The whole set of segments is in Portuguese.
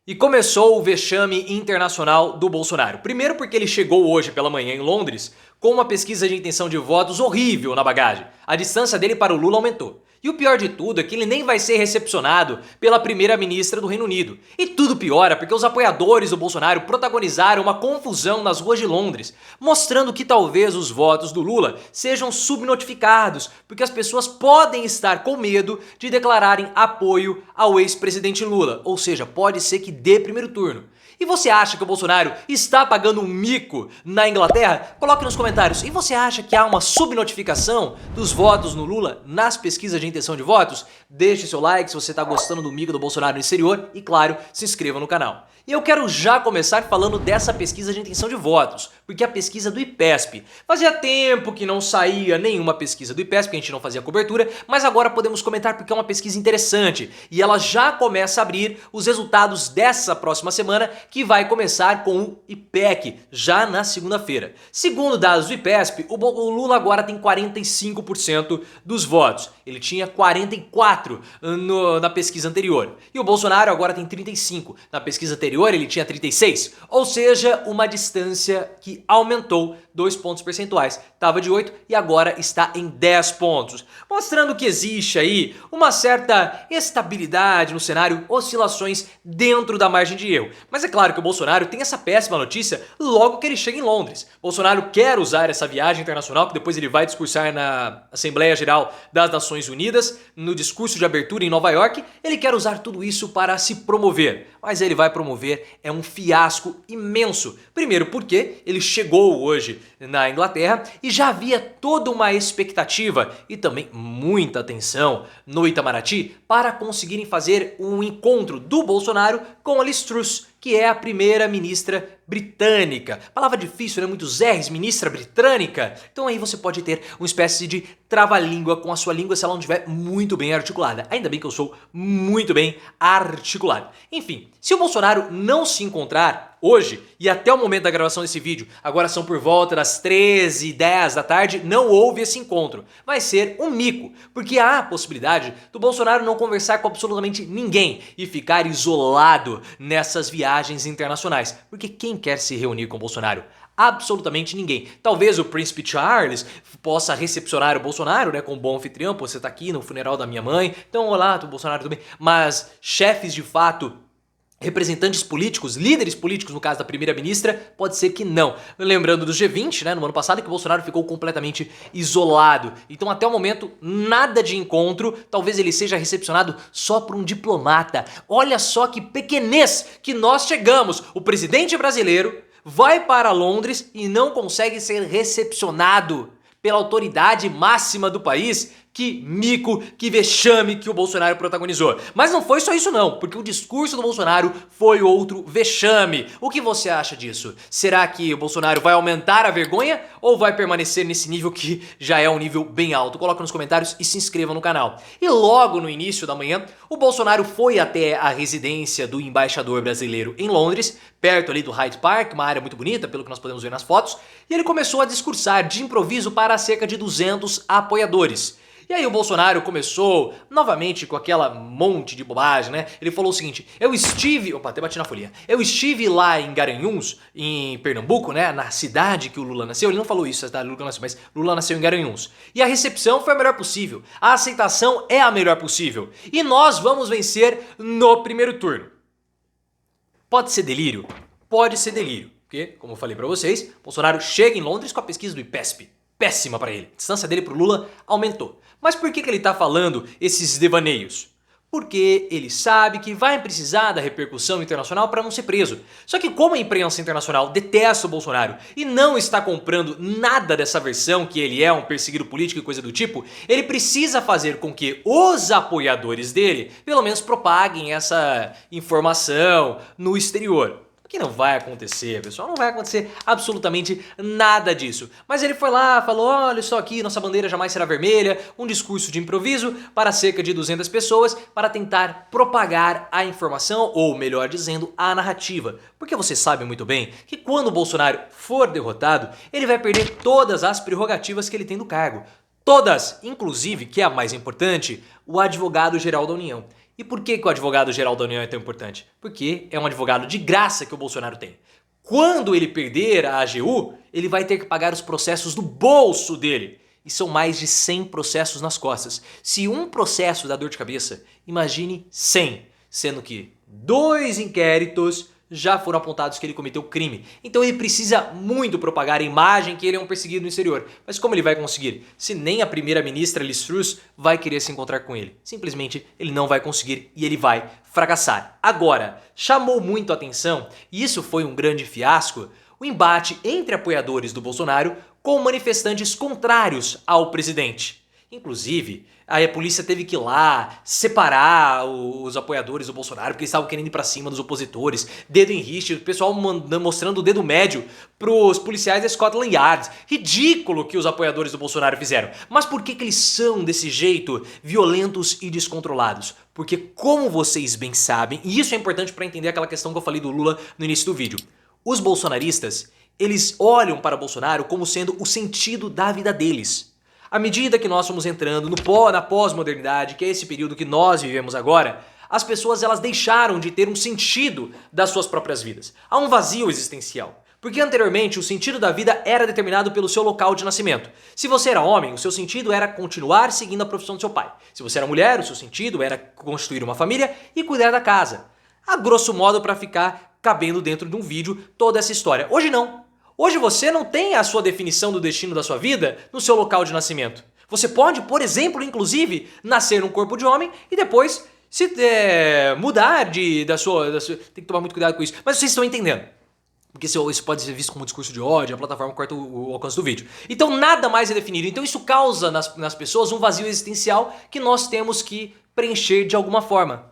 E começou o vexame internacional do Bolsonaro. Primeiro porque ele chegou hoje pela manhã em Londres com uma pesquisa de intenção de votos horrível na bagagem. A distância dele para o Lula aumentou. E o pior de tudo é que ele nem vai ser recepcionado pela primeira-ministra do Reino Unido. E tudo piora porque os apoiadores do Bolsonaro protagonizaram uma confusão nas ruas de Londres, mostrando que talvez os votos do Lula sejam subnotificados, porque as pessoas podem estar com medo de declararem apoio ao ex-presidente Lula, ou seja, pode ser que dê primeiro turno. E você acha que o Bolsonaro está pagando um mico na Inglaterra? Coloque nos comentários. E você acha que há uma subnotificação dos votos no Lula nas pesquisas de intenção de votos? Deixe seu like se você está gostando do mico do Bolsonaro no exterior e, claro, se inscreva no canal. E eu quero já começar falando dessa pesquisa de intenção de votos, porque a pesquisa do IPESP. Fazia tempo que não saía nenhuma pesquisa do IPESP, que a gente não fazia cobertura, mas agora podemos comentar porque é uma pesquisa interessante e ela já começa a abrir os resultados dessa próxima semana, que vai começar com o IPEC, já na segunda-feira. Segundo dados do IPESP, o Lula agora tem 45% dos votos. Ele tinha 44% na pesquisa anterior. E o Bolsonaro agora tem 35%. Na pesquisa anterior ele tinha 36%. Ou seja, uma distância que aumentou 2 pontos percentuais. Estava de 8 e agora está em 10 pontos. Mostrando que existe aí uma certa estabilidade no cenário, oscilações dentro da margem de erro. Mas é claro que o Bolsonaro tem essa péssima notícia logo que ele chega em Londres. Bolsonaro quer usar essa viagem internacional, que depois ele vai discursar na Assembleia Geral das Nações Unidas, no discurso de abertura em Nova York. Ele quer usar tudo isso para se promover, mas ele vai promover um fiasco imenso. Primeiro porque ele chegou hoje na Inglaterra e já havia toda uma expectativa e também muita atenção no Itamaraty para conseguirem fazer um encontro do Bolsonaro com a Liz Truss, que é a primeira-ministra britânica. Palavra difícil, né? Muitos R's, ministra britânica. Então aí você pode ter uma espécie de trava-língua com a sua língua se ela não estiver muito bem articulada. Ainda bem que eu sou muito bem articulado. Enfim, se o Bolsonaro não se encontrar hoje e até o momento da gravação desse vídeo, agora são por volta das 13h10 da tarde, não houve esse encontro. Vai ser um mico, porque há a possibilidade do Bolsonaro não conversar com absolutamente ninguém e ficar isolado nessas viagens internacionais. Porque quem quer se reunir com o Bolsonaro? Absolutamente ninguém. Talvez o Príncipe Charles possa recepcionar o Bolsonaro, né, como bom anfitrião. Pô, você tá aqui no funeral da minha mãe, então olá, Bolsonaro, tudo bem? Mas chefes de fato, representantes políticos, líderes políticos, no caso da primeira-ministra, pode ser que não. Lembrando do G20, né, no ano passado, que o Bolsonaro ficou completamente isolado. Então, até o momento, nada de encontro. Talvez ele seja recepcionado só por um diplomata. Olha só que pequenez que nós chegamos. O presidente brasileiro vai para Londres e não consegue ser recepcionado pela autoridade máxima do país. Que mico, que vexame que o Bolsonaro protagonizou. Mas não foi só isso não, porque o discurso do Bolsonaro foi outro vexame. O que você acha disso? Será que o Bolsonaro vai aumentar a vergonha ou vai permanecer nesse nível que já é um nível bem alto? Coloca nos comentários e se inscreva no canal. E logo no início da manhã, o Bolsonaro foi até a residência do embaixador brasileiro em Londres, perto ali do Hyde Park, uma área muito bonita, pelo que nós podemos ver nas fotos, e ele começou a discursar de improviso para cerca de 200 apoiadores. E aí o Bolsonaro começou novamente com aquela monte de bobagem, né? Ele falou o seguinte: Opa, até bati na folhinha. Eu estive lá em Garanhuns, em Pernambuco, né? Na cidade que o Lula nasceu. Ele não falou isso, a cidade do Lula nasceu, mas Lula nasceu em Garanhuns. E a recepção foi a melhor possível. A aceitação é a melhor possível. E nós vamos vencer no primeiro turno. Pode ser delírio? Pode ser delírio. Porque, como eu falei pra vocês, Bolsonaro chega em Londres com a pesquisa do IPESP. Péssima para ele. A distância dele pro Lula aumentou. Mas por que ele tá falando esses devaneios? Porque ele sabe que vai precisar da repercussão internacional para não ser preso. Só que como a imprensa internacional detesta o Bolsonaro e não está comprando nada dessa versão que ele é um perseguido político e coisa do tipo, ele precisa fazer com que os apoiadores dele pelo menos propaguem essa informação no exterior. Que não vai acontecer, pessoal, não vai acontecer absolutamente nada disso. Mas ele foi lá, falou, olha só aqui, nossa bandeira jamais será vermelha, um discurso de improviso para cerca de 200 pessoas para tentar propagar a informação, ou melhor dizendo, a narrativa. Porque você sabe muito bem que quando o Bolsonaro for derrotado, ele vai perder todas as prerrogativas que ele tem do cargo. Todas, inclusive, que é a mais importante, o advogado-geral da União. E por que o advogado-geral da União é tão importante? Porque é um advogado de graça que o Bolsonaro tem. Quando ele perder a AGU, ele vai ter que pagar os processos do bolso dele. E são mais de 100 processos nas costas. Se um processo dá dor de cabeça, imagine 100, sendo que 2 inquéritos já foram apontados que ele cometeu crime. Então ele precisa muito propagar a imagem que ele é um perseguido no exterior. Mas como ele vai conseguir? Se nem a primeira-ministra Liz Truss vai querer se encontrar com ele. Simplesmente ele não vai conseguir e ele vai fracassar. Agora, chamou muito a atenção, e isso foi um grande fiasco, o embate entre apoiadores do Bolsonaro com manifestantes contrários ao presidente. Inclusive, a polícia teve que ir lá separar os apoiadores do Bolsonaro porque eles estavam querendo ir pra cima dos opositores, dedo em riste, o pessoal mostrando o dedo médio pros policiais da Scotland Yard. Ridículo que os apoiadores do Bolsonaro fizeram. Mas por que eles são desse jeito, violentos e descontrolados? Porque como vocês bem sabem, e isso é importante para entender aquela questão que eu falei do Lula no início do vídeo, os bolsonaristas, eles olham para Bolsonaro como sendo o sentido da vida deles. À medida que nós fomos entrando na pós-modernidade, que é esse período que nós vivemos agora, as pessoas elas deixaram de ter um sentido das suas próprias vidas. Há um vazio existencial. Porque anteriormente o sentido da vida era determinado pelo seu local de nascimento. Se você era homem, o seu sentido era continuar seguindo a profissão do seu pai. Se você era mulher, o seu sentido era constituir uma família e cuidar da casa. A grosso modo, para ficar cabendo dentro de um vídeo toda essa história. Hoje não. Hoje você não tem a sua definição do destino da sua vida no seu local de nascimento. Você pode, por exemplo, inclusive, nascer num corpo de homem e depois mudar da sua... Tem que tomar muito cuidado com isso. Mas vocês estão entendendo. Porque isso pode ser visto como um discurso de ódio, a plataforma corta o alcance do vídeo. Então nada mais é definido. Então isso causa nas pessoas um vazio existencial que nós temos que preencher de alguma forma.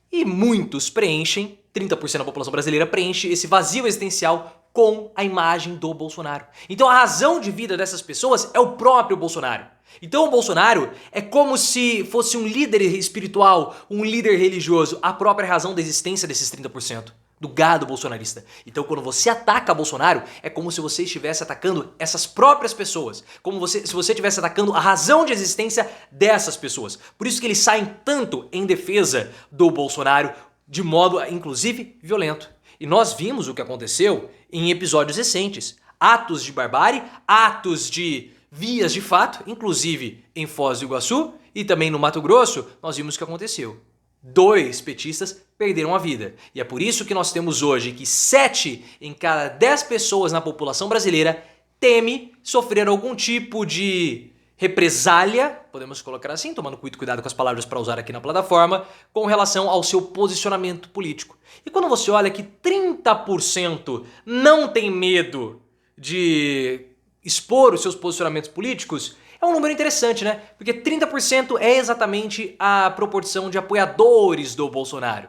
E muitos preenchem, 30% da população brasileira preenche esse vazio existencial com a imagem do Bolsonaro. Então a razão de vida dessas pessoas é o próprio Bolsonaro. Então o Bolsonaro é como se fosse um líder espiritual, um líder religioso, a própria razão da existência desses 30%. Do gado bolsonarista. Então quando você ataca Bolsonaro, é como se você estivesse atacando essas próprias pessoas. Como se você estivesse atacando a razão de existência dessas pessoas. Por isso que eles saem tanto em defesa do Bolsonaro, de modo, inclusive, violento. E nós vimos o que aconteceu em episódios recentes. Atos de barbárie, atos de vias de fato, inclusive em Foz do Iguaçu e também no Mato Grosso, nós vimos o que aconteceu. 2 petistas perderam a vida. E é por isso que nós temos hoje que 7 em cada 10 pessoas na população brasileira teme sofrer algum tipo de represália, podemos colocar assim, tomando muito cuidado com as palavras para usar aqui na plataforma, com relação ao seu posicionamento político. E quando você olha que 30% não tem medo de expor os seus posicionamentos políticos, é um número interessante, né? Porque 30% é exatamente a proporção de apoiadores do Bolsonaro.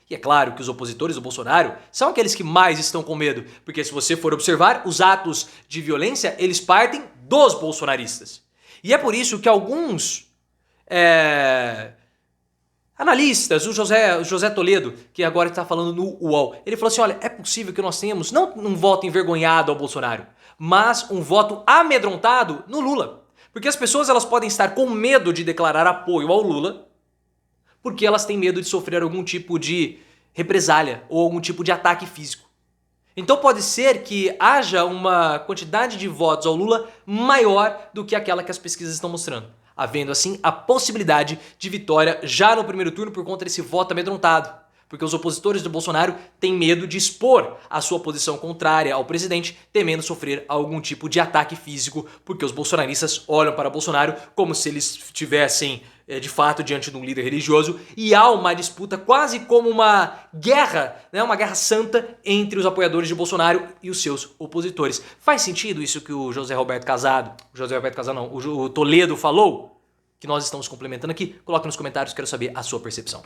E é claro que os opositores do Bolsonaro são aqueles que mais estão com medo, porque se você for observar, os atos de violência, eles partem dos bolsonaristas. E é por isso que alguns analistas, o José Toledo, que agora está falando no UOL, ele falou assim, olha, é possível que nós tenhamos não um voto envergonhado ao Bolsonaro, mas um voto amedrontado no Lula. Porque as pessoas elas podem estar com medo de declarar apoio ao Lula porque elas têm medo de sofrer algum tipo de represália ou algum tipo de ataque físico. Então pode ser que haja uma quantidade de votos ao Lula maior do que aquela que as pesquisas estão mostrando, havendo assim a possibilidade de vitória já no primeiro turno por conta desse voto amedrontado. Porque os opositores do Bolsonaro têm medo de expor a sua posição contrária ao presidente, temendo sofrer algum tipo de ataque físico, porque os bolsonaristas olham para Bolsonaro como se eles estivessem de fato diante de um líder religioso, e há uma disputa quase como uma guerra, né, uma guerra santa entre os apoiadores de Bolsonaro e os seus opositores. Faz sentido isso que o o Toledo falou? Que nós estamos complementando aqui? Coloque nos comentários, quero saber a sua percepção.